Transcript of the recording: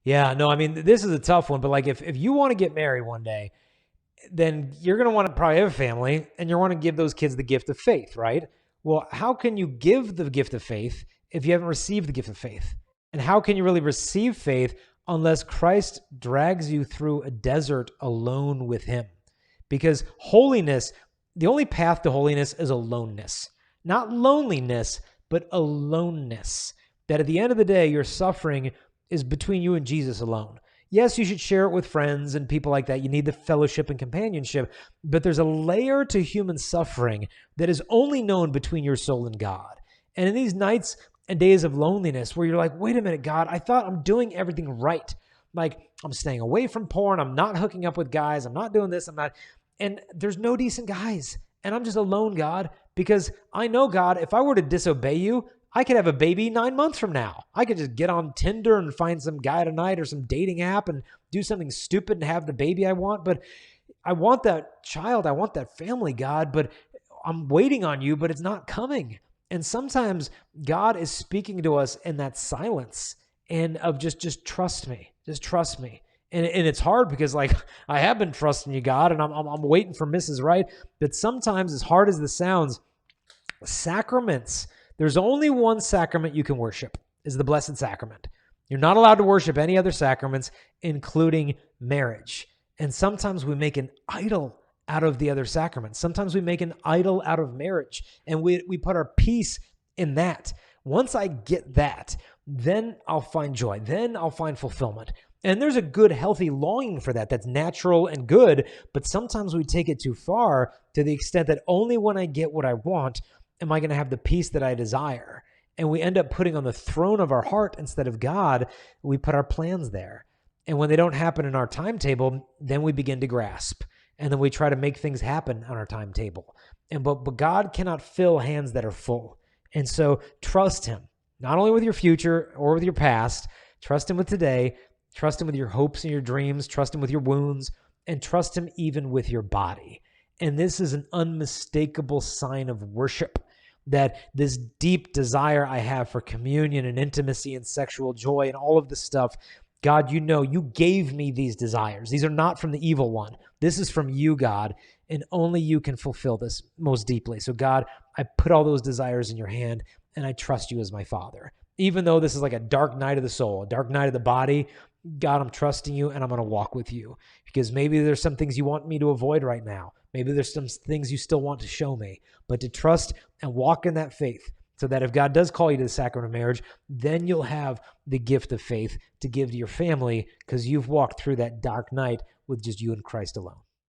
Yeah, no, I mean, this is a tough one, but like if you want to get married one day, then you're going to want to probably have a family and you want to give those kids the gift of faith, right? Well, how can you give the gift of faith if you haven't received the gift of faith? And how can you really receive faith unless Christ drags you through a desert alone with him? Because holiness, the only path to holiness is aloneness, not loneliness, but aloneness. That at the end of the day, your suffering is between you and Jesus alone. Yes, you should share it with friends and people like that. You need the fellowship and companionship, but there's a layer to human suffering that is only known between your soul and God. And in these nights and days of loneliness where you're like, wait a minute, God, I thought I'm doing everything right. Like I'm staying away from porn. I'm not hooking up with guys. I'm not doing this. And there's no decent guys. And I'm just alone, God, because I know, God, if I were to disobey you, I could have a baby 9 months from now. I could just get on Tinder and find some guy tonight or some dating app and do something stupid and have the baby I want. But I want that child. I want that family, God, but I'm waiting on you, but it's not coming. And sometimes God is speaking to us in that silence and of just trust me, just trust me. And it's hard because like I have been trusting you, God, and I'm waiting for Mrs. Right. But sometimes, as hard as this sounds, sacraments, there's only one sacrament you can worship, is the Blessed Sacrament. You're not allowed to worship any other sacraments, including marriage. And sometimes we make an idol out of the other sacraments. Sometimes we make an idol out of marriage, and we put our peace in that. Once I get that, then I'll find joy. Then I'll find fulfillment. And there's a good, healthy longing for that. That's natural and good, but sometimes we take it too far to the extent that only when I get what I want am I going to have the peace that I desire. And we end up putting on the throne of our heart instead of God, we put our plans there. And when they don't happen in our timetable, then we begin to grasp. And then we try to make things happen on our timetable. But God cannot fill hands that are full. And so trust him, not only with your future or with your past, trust him with today, trust him with your hopes and your dreams, trust him with your wounds, and trust him even with your body. And this is an unmistakable sign of worship, that this deep desire I have for communion and intimacy and sexual joy and all of this stuff, God, you know, you gave me these desires. These are not from the evil one. This is from you, God, and only you can fulfill this most deeply. So God, I put all those desires in your hand and I trust you as my Father. Even though this is like a dark night of the soul, a dark night of the body, God, I'm trusting you and I'm going to walk with you, because maybe there's some things you want me to avoid right now. Maybe there's some things you still want to show me, but to trust and walk in that faith, so that if God does call you to the sacrament of marriage, then you'll have the gift of faith to give to your family, because you've walked through that dark night with just you and Christ alone.